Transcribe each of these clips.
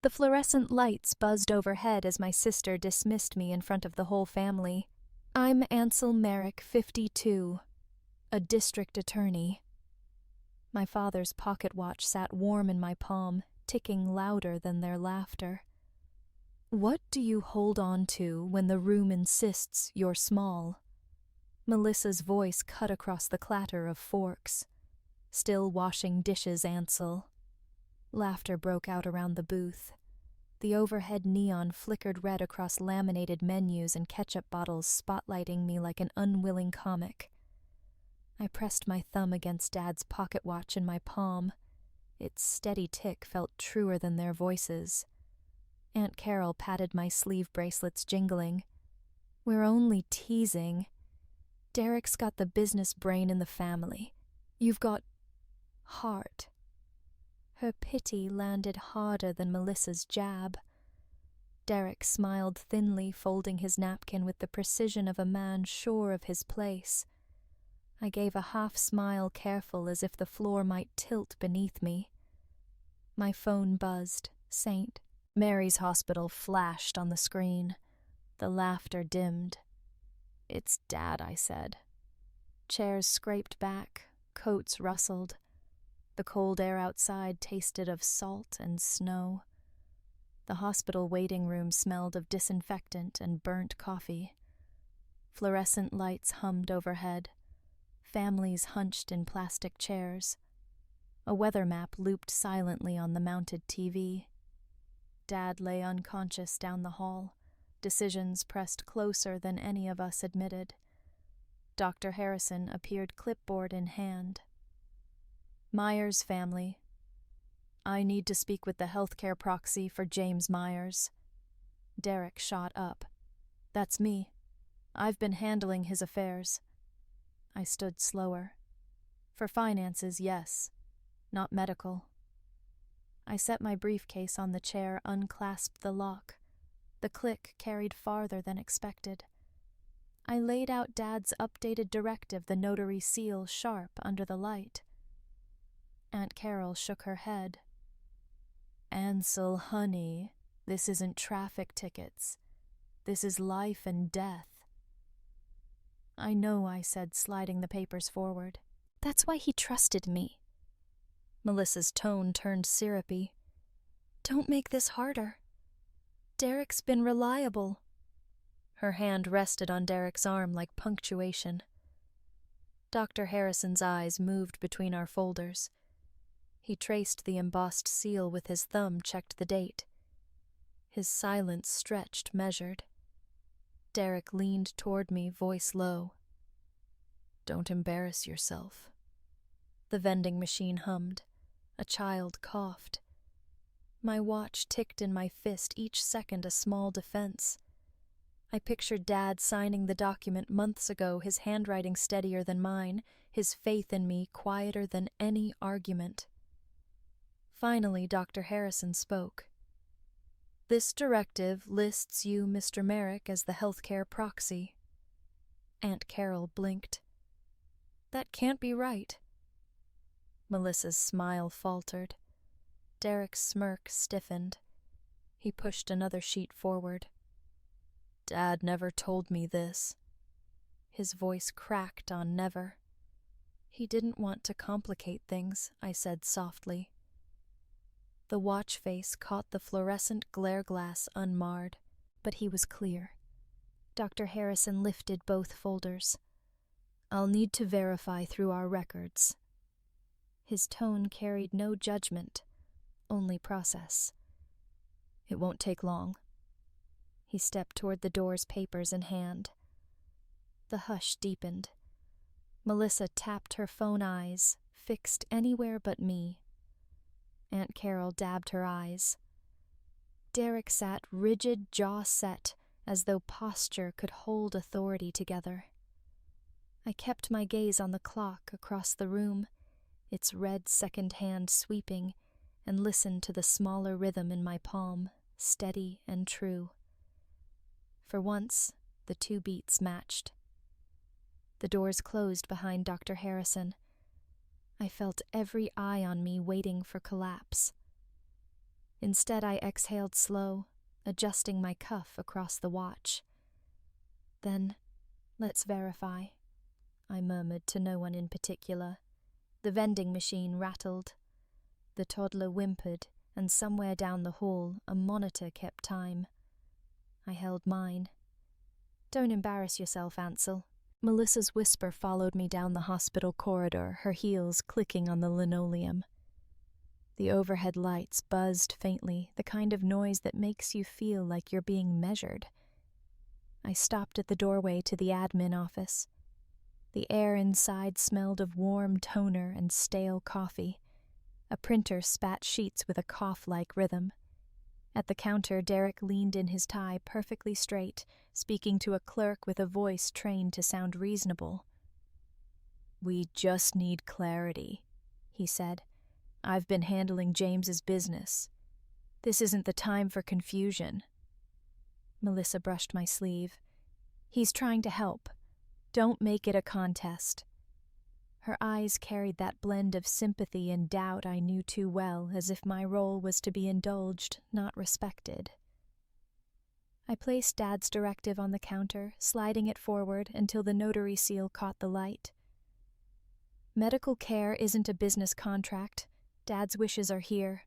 The fluorescent lights buzzed overhead as my sister dismissed me in front of the whole family. I'm Ansel Merrick, 52, a district attorney. My father's pocket watch sat warm in my palm, ticking louder than their laughter. What do you hold on to when the room insists you're small? Melissa's voice cut across the clatter of forks. Still washing dishes, Ansel. Laughter broke out around the booth. The overhead neon flickered red across laminated menus and ketchup bottles, spotlighting me like an unwilling comic. I pressed my thumb against Dad's pocket watch in my palm. Its steady tick felt truer than their voices. Aunt Carol patted my sleeve bracelets, jingling. We're only teasing. Derek's got the business brain in the family. You've got heart. Her pity landed harder than Melissa's jab. Derek smiled thinly, folding his napkin with the precision of a man sure of his place. I gave a half-smile, careful as if the floor might tilt beneath me. My phone buzzed. St. Mary's Hospital flashed on the screen. The laughter dimmed. "It's Dad," I said. Chairs scraped back, coats rustled. The cold air outside tasted of salt and snow. The hospital waiting room smelled of disinfectant and burnt coffee. Fluorescent lights hummed overhead. Families hunched in plastic chairs. A weather map looped silently on the mounted TV. Dad lay unconscious down the hall, decisions pressed closer than any of us admitted. Dr. Harrison appeared clipboard in hand. "Myers family. I need to speak with the healthcare proxy for James Myers." Derek shot up. "That's me. I've been handling his affairs." I stood slower. "For finances, yes. Not medical." I set my briefcase on the chair, unclasped the lock. The click carried farther than expected. I laid out Dad's updated directive, the notary seal sharp under the light. Aunt Carol shook her head. "Ansel, honey, this isn't traffic tickets. This is life and death." "I know," I said, sliding the papers forward. "That's why he trusted me." Melissa's tone turned syrupy. "Don't make this harder. Derek's been reliable." Her hand rested on Derek's arm like punctuation. Dr. Harrison's eyes moved between our folders. He traced the embossed seal with his thumb, checked the date. His silence stretched, measured. Derek leaned toward me, voice low. "Don't embarrass yourself." The vending machine hummed. A child coughed. My watch ticked in my fist, each second a small defense. I pictured Dad signing the document months ago, his handwriting steadier than mine, his faith in me quieter than any argument. Finally, Dr. Harrison spoke. "This directive lists you, Mr. Merrick, as the healthcare proxy." Aunt Carol blinked. "That can't be right." Melissa's smile faltered. Derek's smirk stiffened. He pushed another sheet forward. "Dad never told me this." His voice cracked on never. "He didn't want to complicate things," I said softly. The watch face caught the fluorescent glare glass unmarred, but he was clear. Dr. Harrison lifted both folders. "I'll need to verify through our records." His tone carried no judgment, only process. "It won't take long." He stepped toward the door's papers in hand. The hush deepened. Melissa tapped her phone eyes, fixed anywhere but me. Aunt Carol dabbed her eyes. Derek sat rigid, jaw set, as though posture could hold authority together. I kept my gaze on the clock across the room, its red second hand sweeping, and listened to the smaller rhythm in my palm, steady and true. For once, the two beats matched. The doors closed behind Dr. Harrison. I felt every eye on me waiting for collapse. Instead, I exhaled slow, adjusting my cuff across the watch. Then, let's verify, I murmured to no one in particular. The vending machine rattled. The toddler whimpered, and somewhere down the hall a monitor kept time. I held mine. Don't embarrass yourself, Ansel. Melissa's whisper followed me down the hospital corridor, her heels clicking on the linoleum. The overhead lights buzzed faintly, the kind of noise that makes you feel like you're being measured. I stopped at the doorway to the admin office. The air inside smelled of warm toner and stale coffee. A printer spat sheets with a cough-like rhythm. At the counter, Derek leaned in his tie perfectly straight, speaking to a clerk with a voice trained to sound reasonable. "We just need clarity," he said. "I've been handling James's business. This isn't the time for confusion." Melissa brushed my sleeve. "He's trying to help. Don't make it a contest." Her eyes carried that blend of sympathy and doubt I knew too well, as if my role was to be indulged, not respected. I placed Dad's directive on the counter, sliding it forward until the notary seal caught the light. "Medical care isn't a business contract. Dad's wishes are here."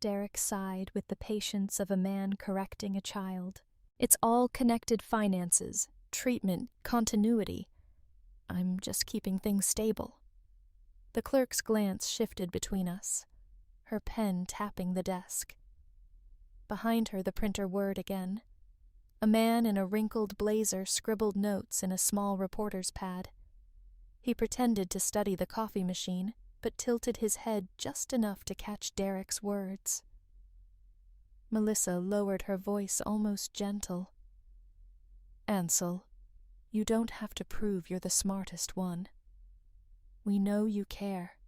Derek sighed with the patience of a man correcting a child. "It's all connected finances, treatment, continuity. I'm just keeping things stable." The clerk's glance shifted between us, her pen tapping the desk. Behind her, the printer whirred again. A man in a wrinkled blazer scribbled notes in a small reporter's pad. He pretended to study the coffee machine, but tilted his head just enough to catch Derek's words. Melissa lowered her voice almost gentle. "Ansel, you don't have to prove you're the smartest one. We know you care."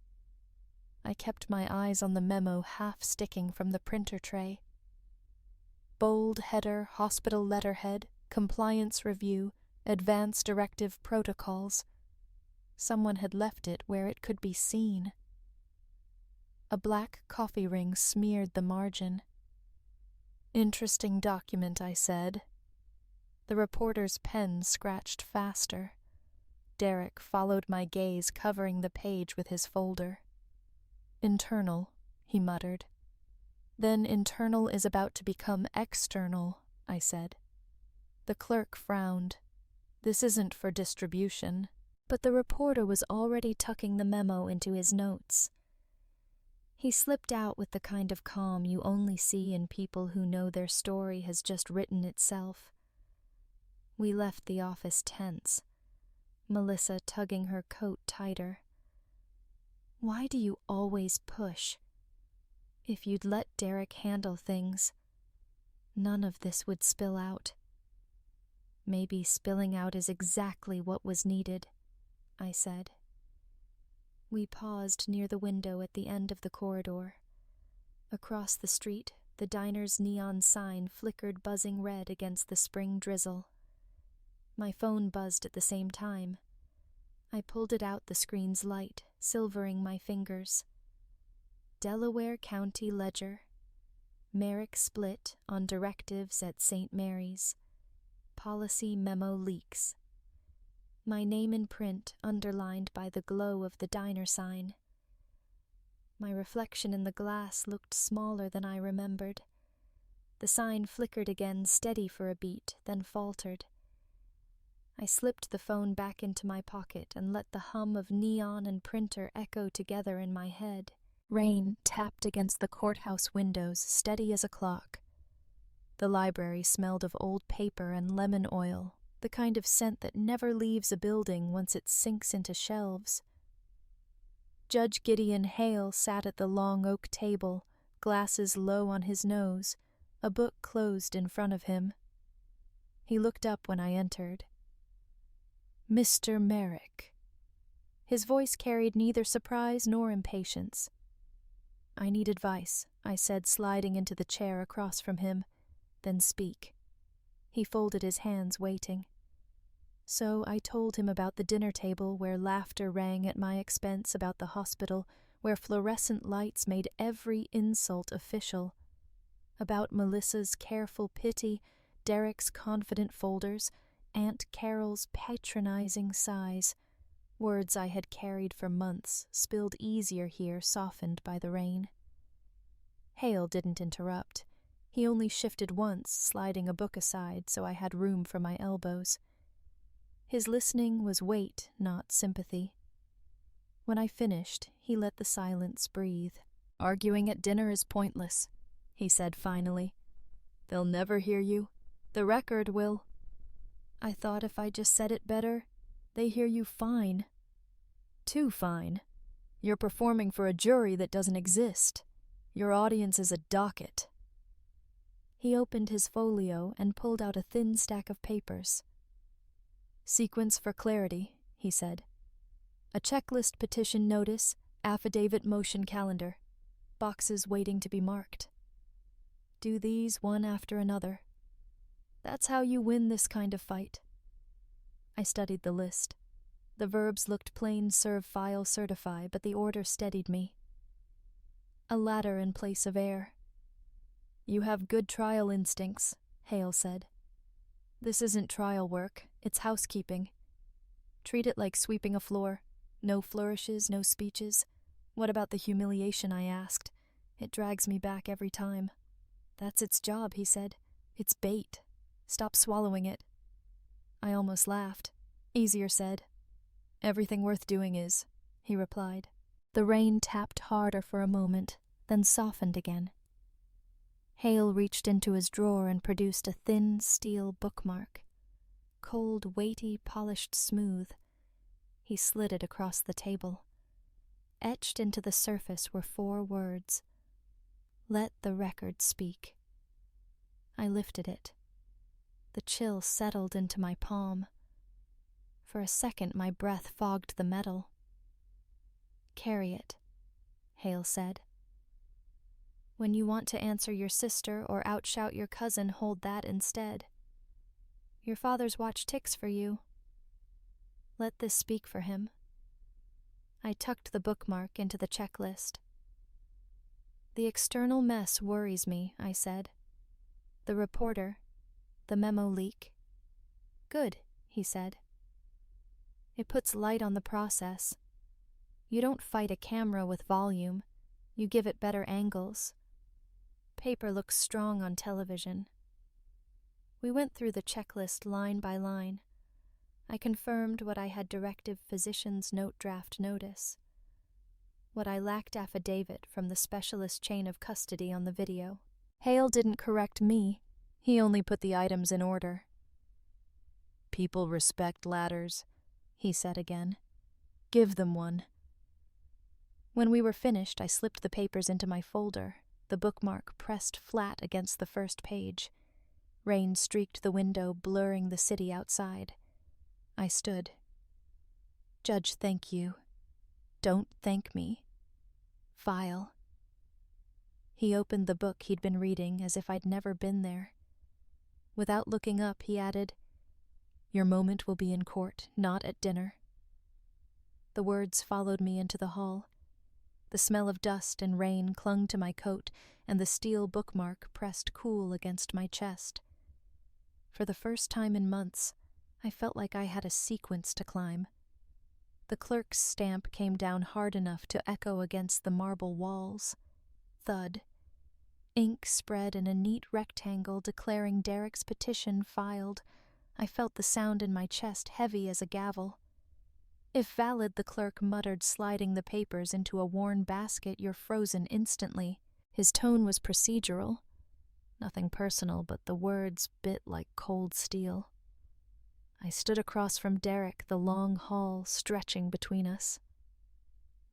I kept my eyes on the memo half sticking from the printer tray. Bold header, hospital letterhead, compliance review, advance directive protocols. Someone had left it where it could be seen. A black coffee ring smeared the margin. "Interesting document," I said. The reporter's pen scratched faster. Derek followed my gaze, covering the page with his folder. "Internal," he muttered. "Then internal is about to become external," I said. The clerk frowned. "This isn't for distribution." But the reporter was already tucking the memo into his notes. He slipped out with the kind of calm you only see in people who know their story has just written itself. We left the office tense, Melissa tugging her coat tighter. "Why do you always push? If you'd let Derek handle things, none of this would spill out." "Maybe spilling out is exactly what was needed," I said. We paused near the window at the end of the corridor. Across the street, the diner's neon sign flickered buzzing red against the spring drizzle. My phone buzzed at the same time. I pulled it out the screen's light, silvering my fingers. Delaware County Ledger. Merrick split on directives at St. Mary's. Policy memo leaks. My name in print underlined by the glow of the diner sign. My reflection in the glass looked smaller than I remembered. The sign flickered again, steady for a beat, then faltered. I slipped the phone back into my pocket and let the hum of neon and printer echo together in my head. Rain tapped against the courthouse windows, steady as a clock. The library smelled of old paper and lemon oil, the kind of scent that never leaves a building once it sinks into shelves. Judge Gideon Hale sat at the long oak table, glasses low on his nose, a book closed in front of him. He looked up when I entered. "Mr. Merrick." His voice carried neither surprise nor impatience. "I need advice," I said, sliding into the chair across from him. "Then speak." He folded his hands, waiting. So I told him about the dinner table where laughter rang at my expense, about the hospital where fluorescent lights made every insult official, about Melissa's careful pity, Derek's confident folders, Aunt Carol's patronizing sighs. Words I had carried for months, spilled easier here, softened by the rain. Hale didn't interrupt. He only shifted once, sliding a book aside so I had room for my elbows. His listening was weight, not sympathy. When I finished, he let the silence breathe. "Arguing at dinner is pointless," he said finally. "They'll never hear you. The record will." "I thought if I just said it better, they hear you fine." "Too fine. You're performing for a jury that doesn't exist. Your audience is a docket." He opened his folio and pulled out a thin stack of papers. "Sequence for clarity," he said. "A checklist petition notice, affidavit motion calendar. Boxes waiting to be marked. Do these one after another. That's how you win this kind of fight." I studied the list. The verbs looked plain serve file certify, but the order steadied me. A ladder in place of air. "You have good trial instincts," Hale said. "This isn't trial work, it's housekeeping. Treat it like sweeping a floor. No flourishes, no speeches. What about the humiliation?" I asked. "It drags me back every time." "That's its job," he said. "It's bait. Stop swallowing it." I almost laughed. Easier said. "Everything worth doing is," he replied. The rain tapped harder for a moment, then softened again. Hale reached into his drawer and produced a thin steel bookmark. Cold, weighty, polished smooth. He slid it across the table. Etched into the surface were 4 words. "Let the record speak." I lifted it. The chill settled into my palm. For a second my breath fogged the metal. "Carry it," Hale said. "When you want to answer your sister or outshout your cousin, hold that instead. Your father's watch ticks for you. Let this speak for him." I tucked the bookmark into the checklist. "The external mess worries me," I said. "The reporter, the memo leak." "Good," he said. "It puts light on the process. You don't fight a camera with volume. You give it better angles. Paper looks strong on television." We went through the checklist line by line. I confirmed what I had directive physician's note draft notice. What I lacked affidavit from the specialist chain of custody on the video. Hale didn't correct me. He only put the items in order. "People respect ladders," he said again. "Give them one." When we were finished, I slipped the papers into my folder, the bookmark pressed flat against the first page. Rain streaked the window, blurring the city outside. I stood. "Judge, thank you. Don't thank me. File." He opened the book he'd been reading as if I'd never been there. Without looking up, he added, "Your moment will be in court, not at dinner." The words followed me into the hall. The smell of dust and rain clung to my coat, and the steel bookmark pressed cool against my chest. For the first time in months, I felt like I had a sequence to climb. The clerk's stamp came down hard enough to echo against the marble walls. Thud. Ink spread in a neat rectangle declaring Derek's petition filed. I felt the sound in my chest heavy as a gavel. "If valid," the clerk muttered, sliding the papers into a worn basket, "you're frozen instantly." His tone was procedural. Nothing personal, but the words bit like cold steel. I stood across from Derek, the long hall stretching between us.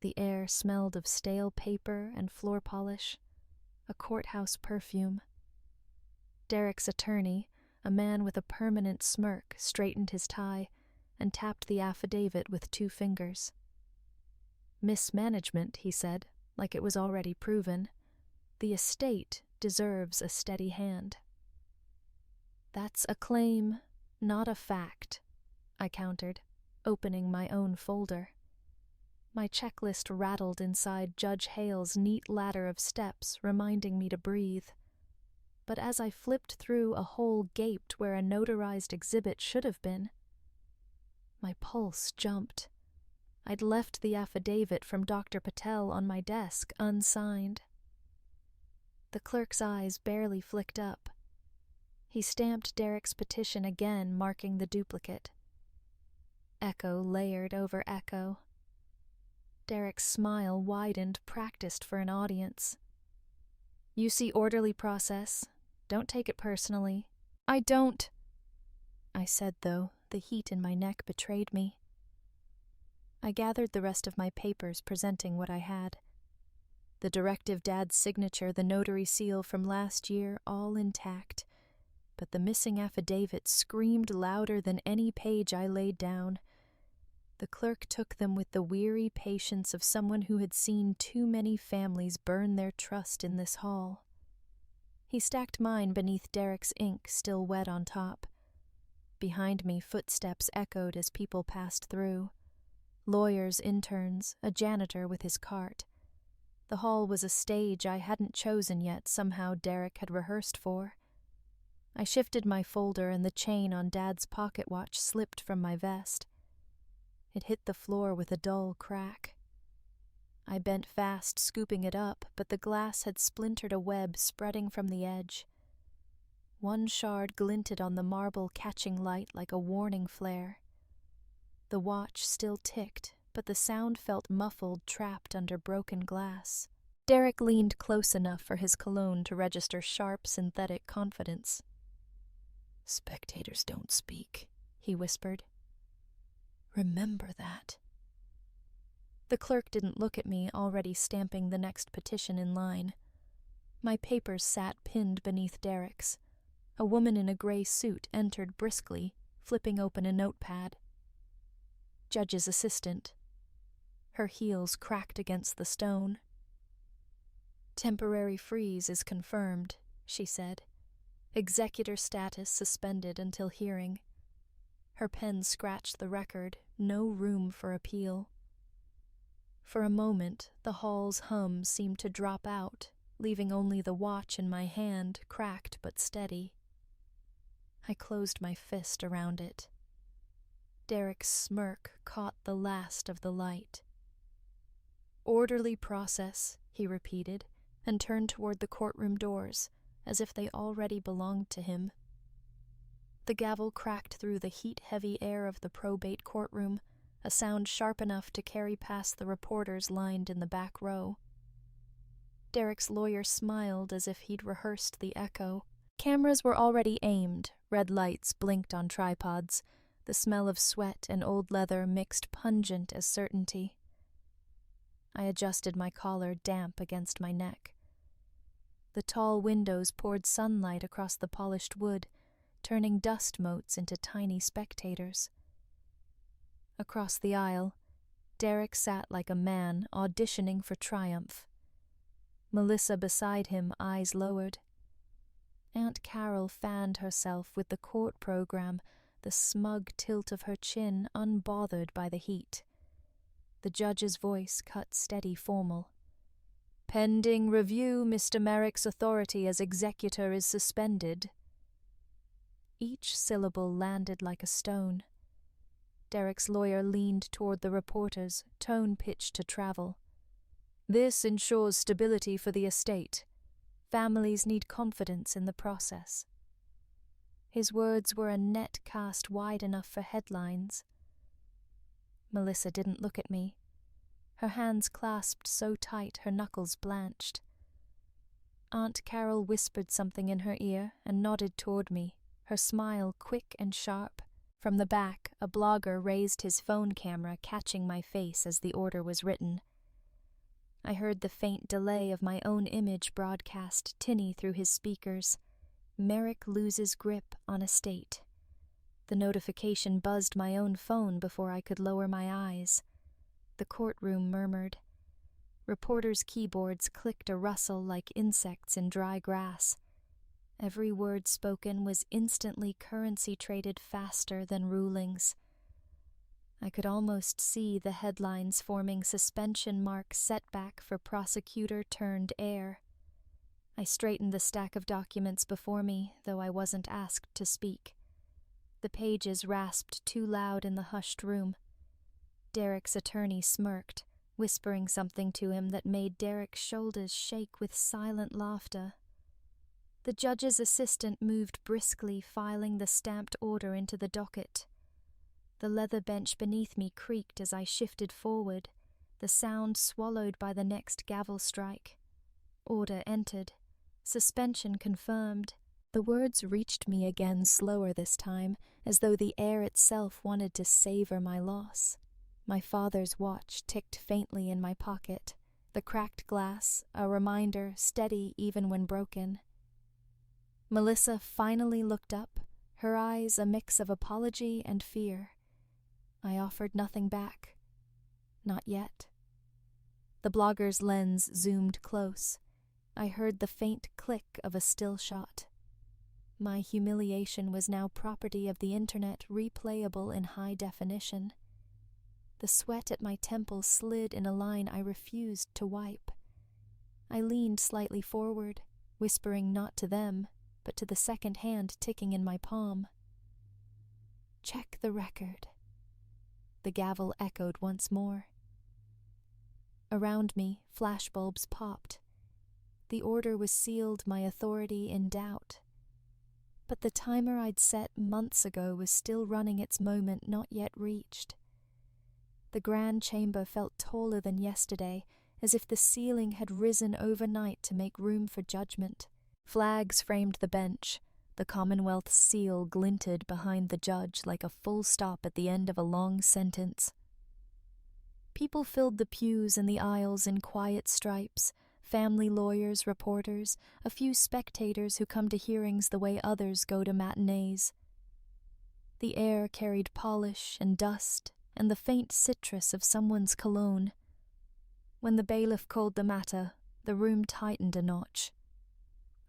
The air smelled of stale paper and floor polish, a courthouse perfume. Derek's attorney, a man with a permanent smirk, straightened his tie and tapped the affidavit with 2 fingers. "Mismanagement," he said, like it was already proven. "The estate deserves a steady hand." "That's a claim, not a fact," I countered, opening my own folder. My checklist rattled inside Judge Hale's neat ladder of steps, reminding me to breathe. but as I flipped through, a hole gaped where a notarized exhibit should have been. My pulse jumped. I'd left the affidavit from Dr. Patel on my desk, unsigned. The clerk's eyes barely flicked up. He stamped Derek's petition again, marking the duplicate. Echo layered over echo. Derek's smile widened, practiced for an audience. "You see orderly process. Don't take it personally." "I don't," I said, though the heat in my neck betrayed me. I gathered the rest of my papers, presenting what I had. The directive dad's signature, the notary seal from last year, all intact, but the missing affidavit screamed louder than any page I laid down. The clerk took them with the weary patience of someone who had seen too many families burn their trust in this hall. He stacked mine beneath Derek's ink, still wet on top. Behind me, footsteps echoed as people passed through. Lawyers, interns, a janitor with his cart. The hall was a stage I hadn't chosen yet, somehow Derek had rehearsed for. I shifted my folder and the chain on Dad's pocket watch slipped from my vest. It hit the floor with a dull crack. I bent fast, scooping it up, but the glass had splintered a web spreading from the edge. One shard glinted on the marble, catching light like a warning flare. The watch still ticked, but the sound felt muffled, trapped under broken glass. Derek leaned close enough for his cologne to register sharp, synthetic confidence. "Spectators don't speak," he whispered. "Remember that." The clerk didn't look at me, already stamping the next petition in line. My papers sat pinned beneath Derek's. A woman in a gray suit entered briskly, flipping open a notepad. Judge's assistant. Her heels cracked against the stone. "Temporary freeze is confirmed," she said. "Executor status suspended until hearing." Her pen scratched the record, no room for appeal. For a moment, the hall's hum seemed to drop out, leaving only the watch in my hand, cracked but steady. I closed my fist around it. Derek's smirk caught the last of the light. "Orderly process," he repeated, and turned toward the courtroom doors, as if they already belonged to him. The gavel cracked through the heat-heavy air of the probate courtroom, a sound sharp enough to carry past the reporters lined in the back row. Derek's lawyer smiled as if he'd rehearsed the echo. Cameras were already aimed, red lights blinked on tripods, the smell of sweat and old leather mixed pungent as certainty. I adjusted my collar, damp against my neck. The tall windows poured sunlight across the polished wood, turning dust motes into tiny spectators. Across the aisle, Derek sat like a man auditioning for triumph. Melissa beside him, eyes lowered. Aunt Carol fanned herself with the court program, the smug tilt of her chin unbothered by the heat. The judge's voice cut steady, formal. "Pending review, Mr. Merrick's authority as executor is suspended." Each syllable landed like a stone. Derek's lawyer leaned toward the reporters, tone pitched to travel. "This ensures stability for the estate. Families need confidence in the process." His words were a net cast wide enough for headlines. Melissa didn't look at me. Her hands clasped so tight her knuckles blanched. Aunt Carol whispered something in her ear and nodded toward me, her smile quick and sharp. From the back, a blogger raised his phone camera, catching my face as the order was written. I heard the faint delay of my own image broadcast tinny through his speakers. Merrick loses grip on estate. The notification buzzed my own phone before I could lower my eyes. The courtroom murmured. Reporters' keyboards clicked a rustle like insects in dry grass. Every word spoken was instantly currency traded faster than rulings. I could almost see the headlines forming suspension mark setback for prosecutor turned heir. I straightened the stack of documents before me, though I wasn't asked to speak. The pages rasped too loud in the hushed room. Derek's attorney smirked, whispering something to him that made Derek's shoulders shake with silent laughter. The judge's assistant moved briskly, filing the stamped order into the docket. The leather bench beneath me creaked as I shifted forward, the sound swallowed by the next gavel strike. Order entered. Suspension confirmed. The words reached me again slower this time, as though the air itself wanted to savor my loss. My father's watch ticked faintly in my pocket, the cracked glass, a reminder steady even when broken. Melissa finally looked up, her eyes a mix of apology and fear. I offered nothing back. Not yet. The blogger's lens zoomed close. I heard the faint click of a still shot. My humiliation was now property of the internet, replayable in high definition. The sweat at my temples slid in a line I refused to wipe. I leaned slightly forward, whispering not to them, but to the second hand ticking in my palm. Check the record. The gavel echoed once more. Around me, flashbulbs popped. The order was sealed, my authority in doubt. But the timer I'd set months ago was still running its moment not yet reached. The grand chamber felt taller than yesterday, as if the ceiling had risen overnight to make room for judgment. Flags framed the bench. The Commonwealth's seal glinted behind the judge like a full stop at the end of a long sentence. People filled the pews and the aisles in quiet stripes, family lawyers, reporters, a few spectators who come to hearings the way others go to matinees. The air carried polish and dust and the faint citrus of someone's cologne. When the bailiff called the matter, the room tightened a notch.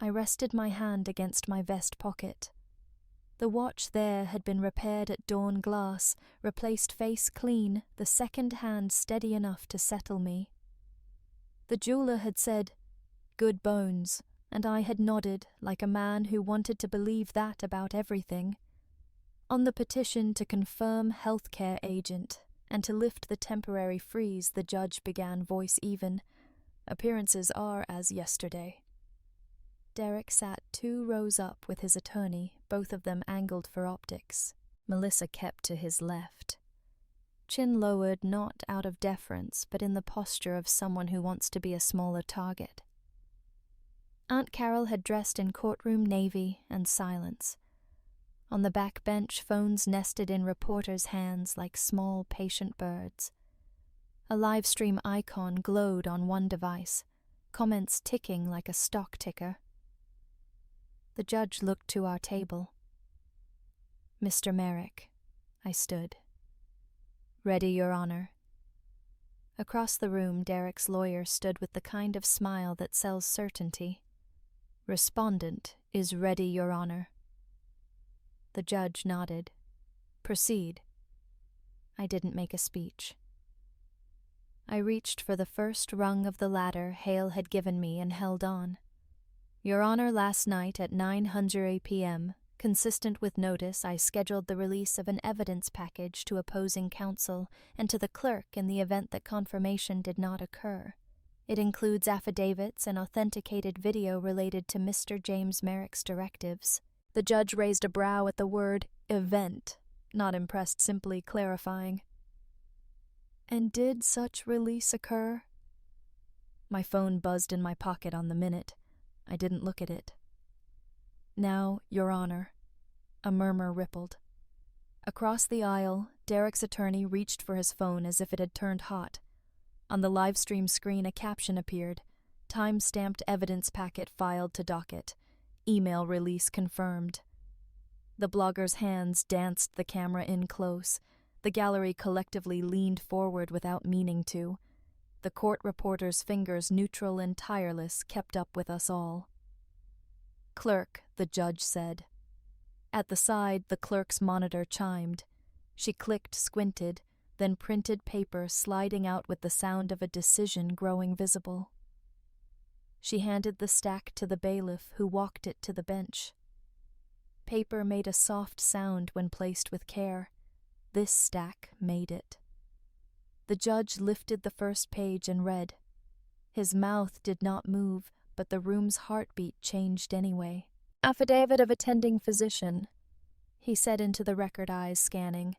I rested my hand against my vest pocket. The watch there had been repaired at Dawn Glass, replaced face clean, the second hand steady enough to settle me. The jeweler had said, "Good bones," and I had nodded like a man who wanted to believe that about everything. On the petition to confirm healthcare agent and to lift the temporary freeze, the judge began, voice even. "Appearances are as yesterday." Derek sat 2 rows up with his attorney, both of them angled for optics. Melissa kept to his left. Chin lowered not out of deference, but in the posture of someone who wants to be a smaller target. Aunt Carol had dressed in courtroom navy and silence. On the back bench, phones nested in reporters' hands like small, patient birds. A live stream icon glowed on one device, comments ticking like a stock ticker. The judge looked to our table. "Mr. Merrick," I stood. "Ready, Your Honor." Across the room, Derek's lawyer stood with the kind of smile that sells certainty. "Respondent is ready, Your Honor." The judge nodded. "Proceed." I didn't make a speech. I reached for the first rung of the ladder Hale had given me and held on. "Your Honor, last night at 9:00 p.m., consistent with notice, I scheduled the release of an evidence package to opposing counsel and to the clerk in the event that confirmation did not occur. It includes affidavits and authenticated video related to Mr. James Merrick's directives." The judge raised a brow at the word event, not impressed, simply clarifying. "And did such release occur?" My phone buzzed in my pocket on the minute. I didn't look at it. "Now, Your Honor." A murmur rippled. Across the aisle, Derek's attorney reached for his phone as if it had turned hot. On the live stream screen, a caption appeared. "Time-stamped evidence packet filed to docket. Email release confirmed." The blogger's hands danced the camera in close. The gallery collectively leaned forward without meaning to. The court reporter's fingers, neutral and tireless, kept up with us all. "Clerk," the judge said. At the side, the clerk's monitor chimed. She clicked, squinted, then printed paper sliding out with the sound of a decision growing visible. She handed the stack to the bailiff, who walked it to the bench. Paper made a soft sound when placed with care. This stack made it. The judge lifted the first page and read. His mouth did not move, but the room's heartbeat changed anyway. Affidavit of attending physician, he said into the record, eyes scanning.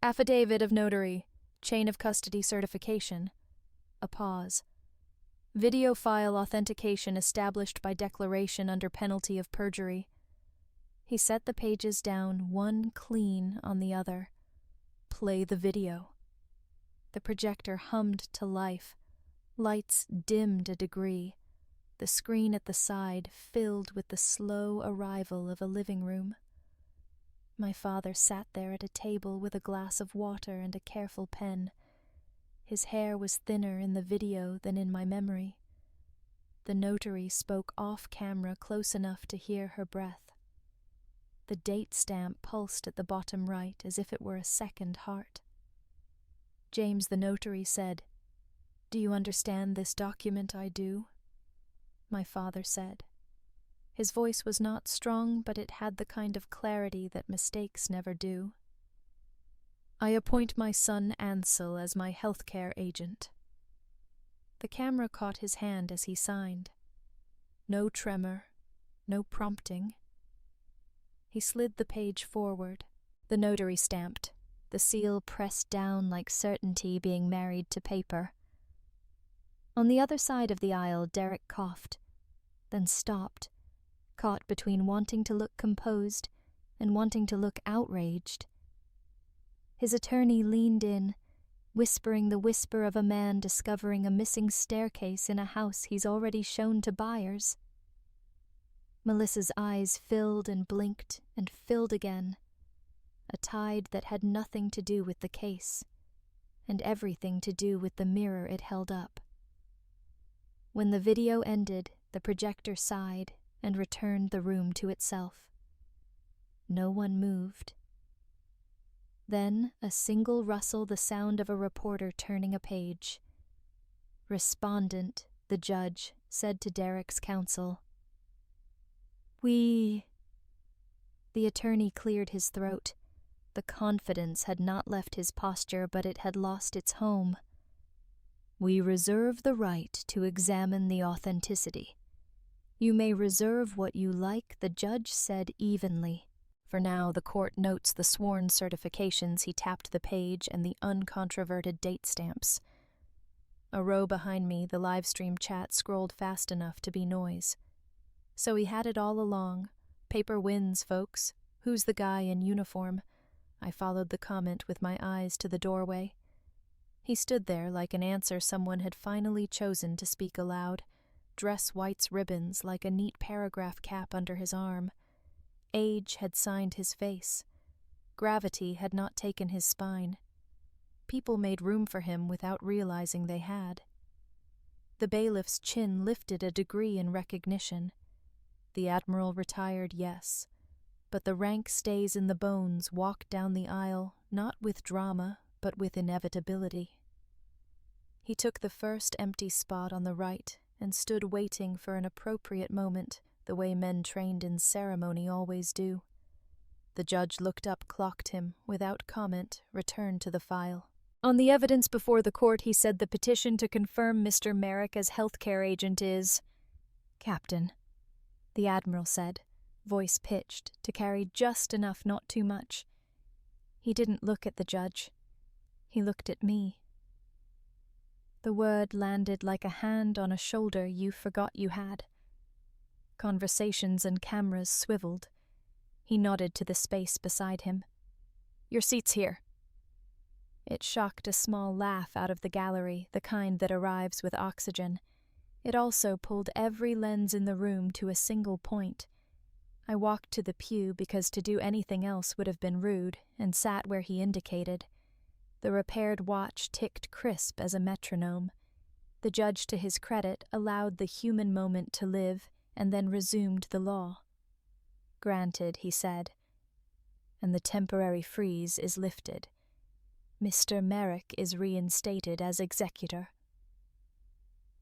Affidavit of notary, chain of custody certification. A pause. Video file authentication established by declaration under penalty of perjury. He set the pages down, one clean on the other. Play the video. The projector hummed to life. Lights dimmed a degree. The screen at the side filled with the slow arrival of a living room. My father sat there at a table with a glass of water and a careful pen. His hair was thinner in the video than in my memory. The notary spoke off camera close enough to hear her breath. The date stamp pulsed at the bottom right as if it were a second heart. James the notary said, "Do you understand this document I do?" My father said. His voice was not strong, but it had the kind of clarity that mistakes never do. "I appoint my son Ansel as my healthcare agent." The camera caught his hand as he signed. No tremor, no prompting. He slid the page forward. The notary stamped, the seal pressed down like certainty being married to paper. On the other side of the aisle, Derek coughed, then stopped, caught between wanting to look composed and wanting to look outraged. His attorney leaned in, whispering the whisper of a man discovering a missing staircase in a house he's already shown to buyers. Melissa's eyes filled and blinked and filled again, a tide that had nothing to do with the case, and everything to do with the mirror it held up. When the video ended, the projector sighed and returned the room to itself. No one moved. Then a single rustle, the sound of a reporter turning a page. Respondent, the judge, said to Derek's counsel. "We..." The attorney cleared his throat. The confidence had not left his posture, but it had lost its home. "We reserve the right to examine the authenticity. You may reserve what you like," the judge said evenly. For now, the court notes the sworn certifications. He tapped the page and the uncontroverted date stamps. A row behind me, the live stream chat scrolled fast enough to be noise. So he had it all along. Paper wins, folks. Who's the guy in uniform? I followed the comment with my eyes to the doorway. He stood there like an answer someone had finally chosen to speak aloud. Dress white's ribbons like a neat paragraph cap under his arm. Age had signed his face. Gravity had not taken his spine. People made room for him without realizing they had. The bailiff's chin lifted a degree in recognition. The admiral retired, yes, but the rank stays in the bones walked down the aisle, not with drama, but with inevitability. He took the first empty spot on the right and stood waiting for an appropriate moment, the way men trained in ceremony always do. The judge looked up, clocked him, without comment, returned to the file. On the evidence before the court, he said the petition to confirm Mr. Merrick as healthcare agent is... Captain, the admiral said, voice pitched, to carry just enough, not too much. He didn't look at the judge. He looked at me. The word landed like a hand on a shoulder you forgot you had. Conversations and cameras swiveled. He nodded to the space beside him. "Your seat's here." It shocked a small laugh out of the gallery, the kind that arrives with oxygen. It also pulled every lens in the room to a single point. I walked to the pew because to do anything else would have been rude, and sat where he indicated. The repaired watch ticked crisp as a metronome. The judge, to his credit, allowed the human moment to live, and then resumed the law. "Granted," he said, "and the temporary freeze is lifted. Mr. Merrick is reinstated as executor."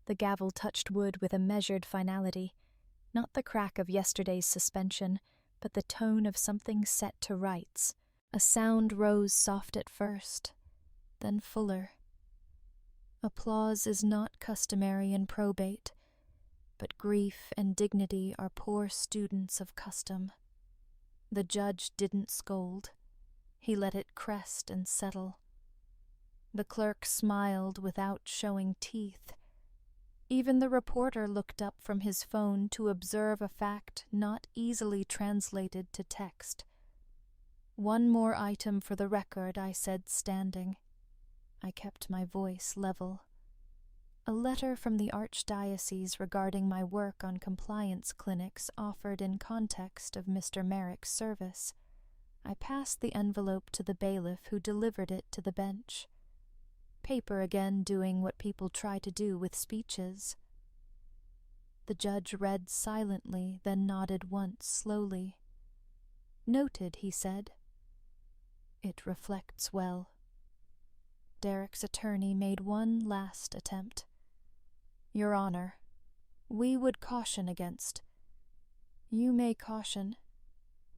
The gavel touched wood with a measured finality, not the crack of yesterday's suspension, but the tone of something set to rights. A sound rose soft at first, then fuller. Applause is not customary in probate, but grief and dignity are poor students of custom. The judge didn't scold. He let it crest and settle. The clerk smiled without showing teeth. Even the reporter looked up from his phone to observe a fact not easily translated to text. "One more item for the record," I said, standing. I kept my voice level. A letter from the Archdiocese regarding my work on compliance clinics offered in context of Mr. Merrick's service. I passed the envelope to the bailiff, who delivered it to the bench. Paper again doing what people try to do with speeches. The judge read silently, then nodded once slowly. "Noted," he said. "It reflects well." Derek's attorney made one last attempt. "Your Honor, we would caution against—" "You may caution,"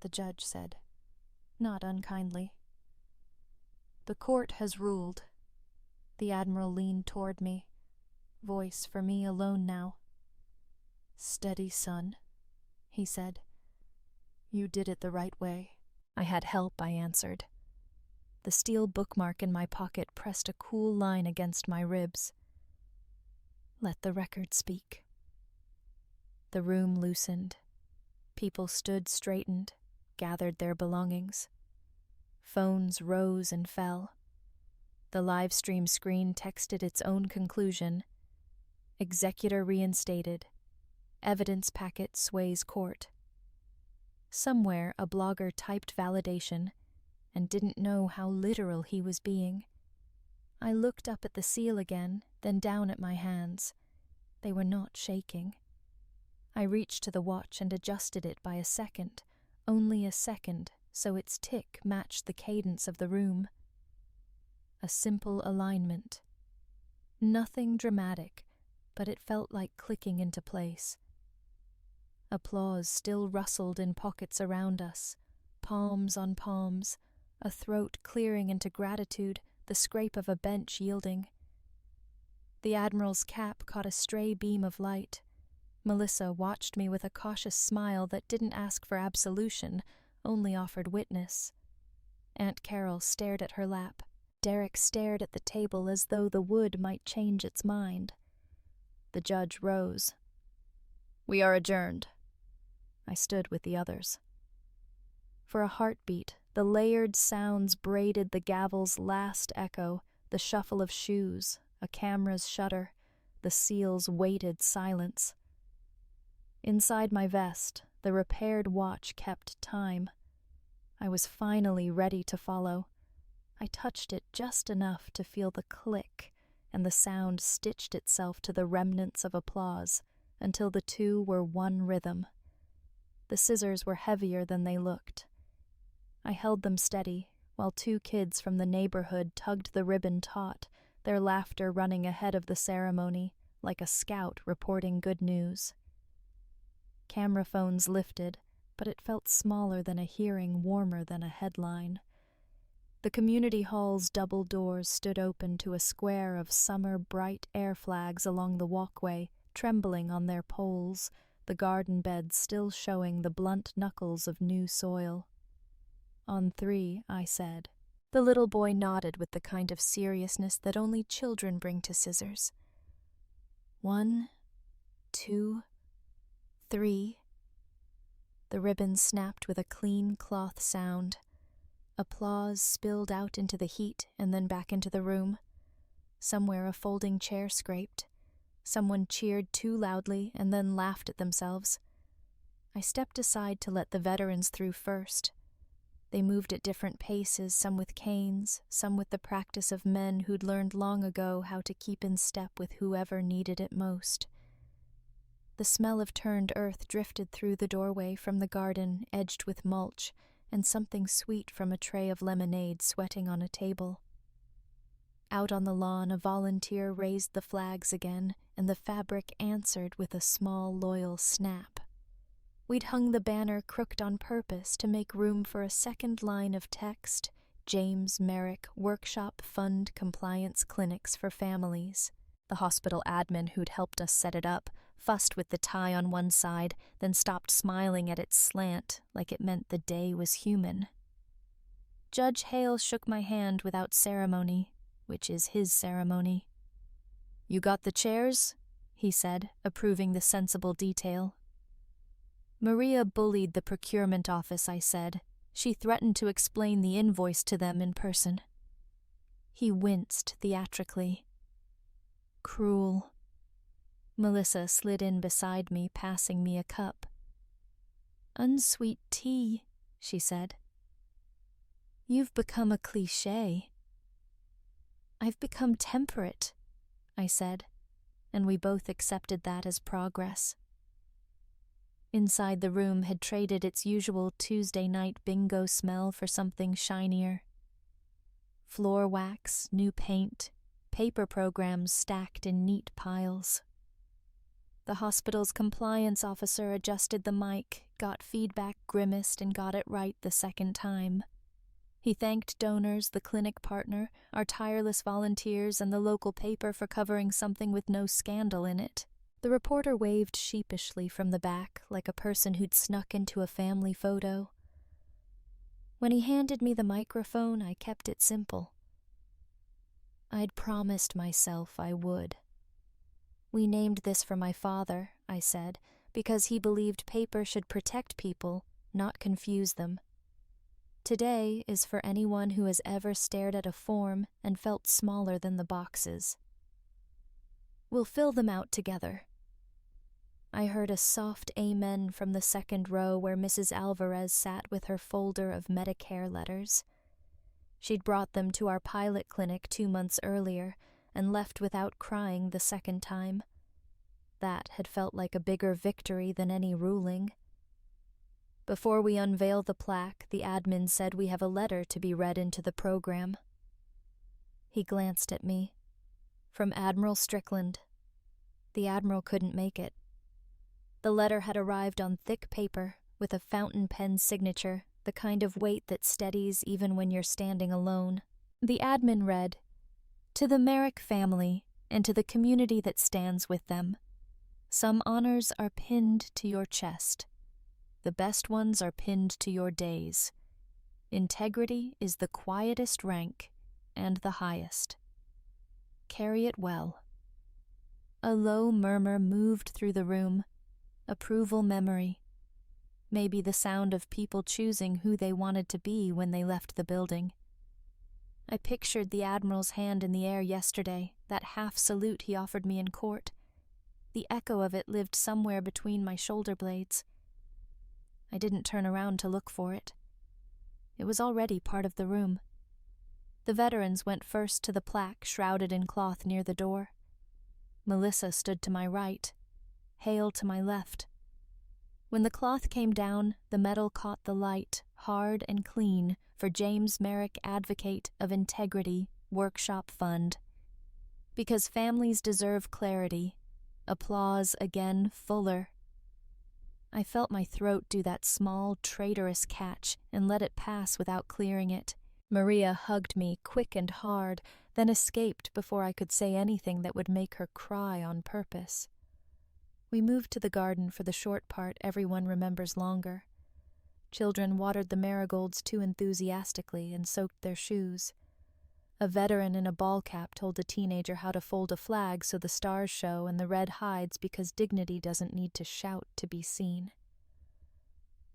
the judge said, not unkindly. "The court has ruled." The Admiral leaned toward me, voice for me alone now. "Steady, son," he said. "You did it the right way." "I had help," I answered. The steel bookmark in my pocket pressed a cool line against my ribs. Let the record speak. The room loosened. People stood straightened, gathered their belongings. Phones rose and fell. The live stream screen texted its own conclusion. Executor reinstated. Evidence packet sways court. Somewhere a blogger typed validation and didn't know how literal he was being. I looked up at the seal again, then down at my hands. They were not shaking. I reached to the watch and adjusted it by a second, only a second, so its tick matched the cadence of the room. A simple alignment. Nothing dramatic, but it felt like clicking into place. Applause still rustled in pockets around us, palms on palms, a throat clearing into gratitude, the scrape of a bench yielding. The Admiral's cap caught a stray beam of light. Melissa watched me with a cautious smile that didn't ask for absolution, only offered witness. Aunt Carol stared at her lap. Derek stared at the table as though the wood might change its mind. The judge rose. "We are adjourned." I stood with the others. For a heartbeat, the layered sounds braided the gavel's last echo, the shuffle of shoes, a camera's shutter, the seal's weighted silence. Inside my vest, the repaired watch kept time. I was finally ready to follow. I touched it just enough to feel the click, and the sound stitched itself to the remnants of applause until the two were one rhythm. The scissors were heavier than they looked. I held them steady, while two kids from the neighborhood tugged the ribbon taut, their laughter running ahead of the ceremony, like a scout reporting good news. Camera phones lifted, but it felt smaller than a hearing, warmer than a headline. The community hall's double doors stood open to a square of summer bright air flags along the walkway, trembling on their poles, the garden beds still showing the blunt knuckles of new soil. "On 3, I said. The little boy nodded with the kind of seriousness that only children bring to scissors. 1, 2, 3. The ribbon snapped with a clean cloth sound. Applause spilled out into the heat and then back into the room. Somewhere a folding chair scraped. Someone cheered too loudly and then laughed at themselves. I stepped aside to let the veterans through first. They moved at different paces, some with canes, some with the practice of men who'd learned long ago how to keep in step with whoever needed it most. The smell of turned earth drifted through the doorway from the garden edged with mulch, and something sweet from a tray of lemonade sweating on a table. Out on the lawn, a volunteer raised the flags again, and the fabric answered with a small, loyal snap. We'd hung the banner crooked on purpose to make room for a second line of text: James Merrick Workshop Fund Compliance Clinics for Families. The hospital admin who'd helped us set it up fussed with the tie on one side, then stopped smiling at its slant like it meant the day was human. Judge Hale shook my hand without ceremony, which is his ceremony. "You got the chairs?" he said, approving the sensible detail. "Maria bullied the procurement office," I said. "She threatened to explain the invoice to them in person." He winced theatrically. "Cruel." Melissa slid in beside me, passing me a cup. "Unsweet tea," she said. "You've become a cliché." "I've become temperate," I said, and we both accepted that as progress. Inside the room had traded its usual Tuesday night bingo smell for something shinier. Floor wax, new paint, paper programs stacked in neat piles. The hospital's compliance officer adjusted the mic, got feedback, grimaced, and got it right the second time. He thanked donors, the clinic partner, our tireless volunteers, and the local paper for covering something with no scandal in it. The reporter waved sheepishly from the back, like a person who'd snuck into a family photo. When he handed me the microphone, I kept it simple. I'd promised myself I would. "We named this for my father," I said, "because he believed paper should protect people, not confuse them. Today is for anyone who has ever stared at a form and felt smaller than the boxes. We'll fill them out together." I heard a soft amen from the second row where Mrs. Alvarez sat with her folder of Medicare letters. She'd brought them to our pilot clinic 2 months earlier and left without crying the second time. That had felt like a bigger victory than any ruling. Before we unveil the plaque, the admin said we have a letter to be read into the program. He glanced at me. From Admiral Strickland. The Admiral couldn't make it. The letter had arrived on thick paper, with a fountain pen signature, the kind of weight that steadies even when you're standing alone. The admin read, "To the Merrick family, and to the community that stands with them. Some honors are pinned to your chest. The best ones are pinned to your days. Integrity is the quietest rank and the highest. Carry it well." A low murmur moved through the room. Approval memory. Maybe the sound of people choosing who they wanted to be when they left the building. I pictured the Admiral's hand in the air yesterday, that half salute he offered me in court. The echo of it lived somewhere between my shoulder blades. I didn't turn around to look for it. It was already part of the room. The veterans went first to the plaque shrouded in cloth near the door. Melissa stood to my right, Hale to my left. When the cloth came down, the metal caught the light, hard and clean, for James Merrick, Advocate of Integrity, Workshop Fund. Because families deserve clarity. Applause again fuller. I felt my throat do that small, traitorous catch and let it pass without clearing it. Maria hugged me quick and hard, then escaped before I could say anything that would make her cry on purpose. We moved to the garden for the short part everyone remembers longer. Children watered the marigolds too enthusiastically and soaked their shoes. A veteran in a ball cap told a teenager how to fold a flag so the stars show and the red hides because dignity doesn't need to shout to be seen.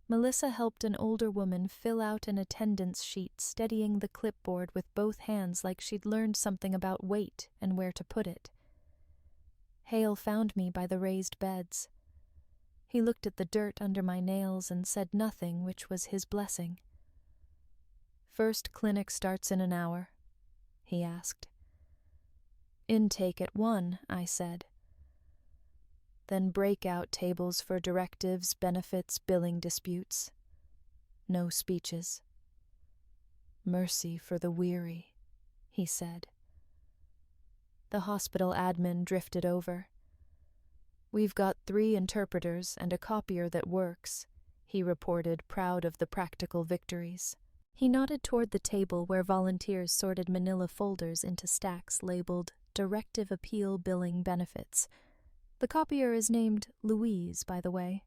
Melissa helped an older woman fill out an attendance sheet, steadying the clipboard with both hands like she'd learned something about weight and where to put it. Hale found me by the raised beds. He looked at the dirt under my nails and said nothing, which was his blessing. "First clinic starts in an hour," he asked. "Intake at 1, I said. Then breakout tables for directives, benefits, billing disputes. No speeches. Mercy for the weary, he said. The hospital admin drifted over. "We've got 3 interpreters and a copier that works," he reported, proud of the practical victories. He nodded toward the table where volunteers sorted manila folders into stacks labeled Directive Appeal Billing Benefits. "The copier is named Louise, by the way,"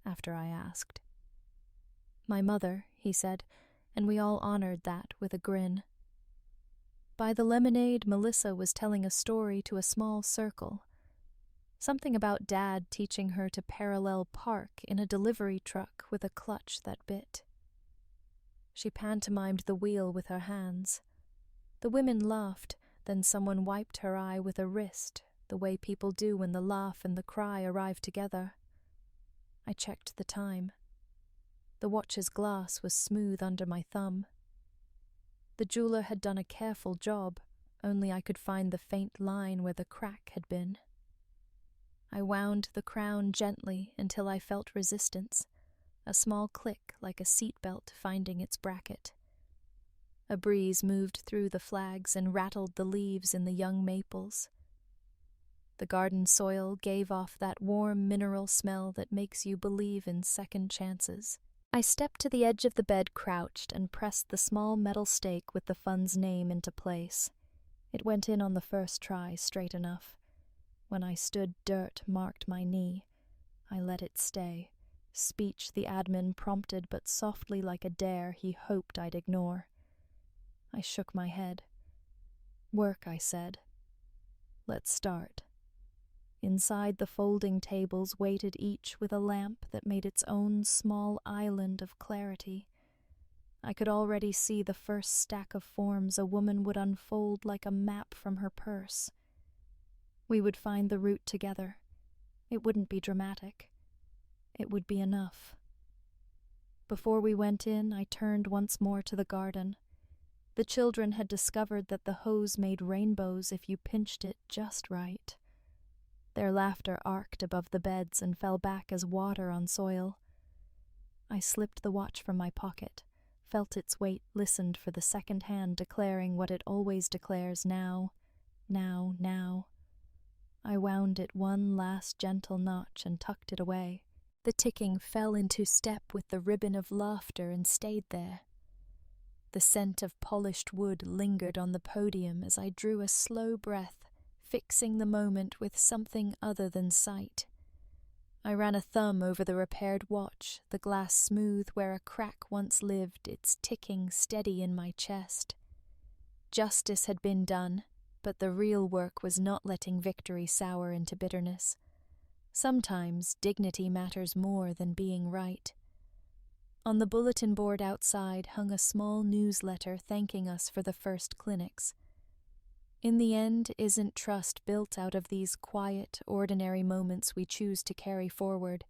after I asked. "My mother," he said, and we all honored that with a grin. By the lemonade, Melissa was telling a story to a small circle. Something about Dad teaching her to parallel park in a delivery truck with a clutch that bit. She pantomimed the wheel with her hands. The women laughed, then someone wiped her eye with a wrist, the way people do when the laugh and the cry arrive together. I checked the time. The watch's glass was smooth under my thumb. The jeweler had done a careful job, only I could find the faint line where the crack had been. I wound the crown gently until I felt resistance, a small click like a seatbelt finding its bracket. A breeze moved through the flags and rattled the leaves in the young maples. The garden soil gave off that warm mineral smell that makes you believe in second chances. I stepped to the edge of the bed, crouched, and pressed the small metal stake with the fund's name into place. It went in on the first try, straight enough. When I stood, dirt marked my knee. I let it stay. Speech the admin prompted, but softly like a dare he hoped I'd ignore. I shook my head. "Work," I said. "Let's start." Inside, the folding tables waited each with a lamp that made its own small island of clarity. I could already see the first stack of forms a woman would unfold like a map from her purse. We would find the route together. It wouldn't be dramatic. It would be enough. Before we went in, I turned once more to the garden. The children had discovered that the hose made rainbows if you pinched it just right. Their laughter arced above the beds and fell back as water on soil. I slipped the watch from my pocket, felt its weight, listened for the second hand declaring what it always declares now, now, now. I wound it one last gentle notch and tucked it away. The ticking fell into step with the ribbon of laughter and stayed there. The scent of polished wood lingered on the podium as I drew a slow breath, fixing the moment with something other than sight. I ran a thumb over the repaired watch, the glass smooth where a crack once lived, its ticking steady in my chest. Justice had been done, but the real work was not letting victory sour into bitterness. Sometimes dignity matters more than being right. On the bulletin board outside hung a small newsletter thanking us for the first clinics. In the end, isn't trust built out of these quiet, ordinary moments we choose to carry forward?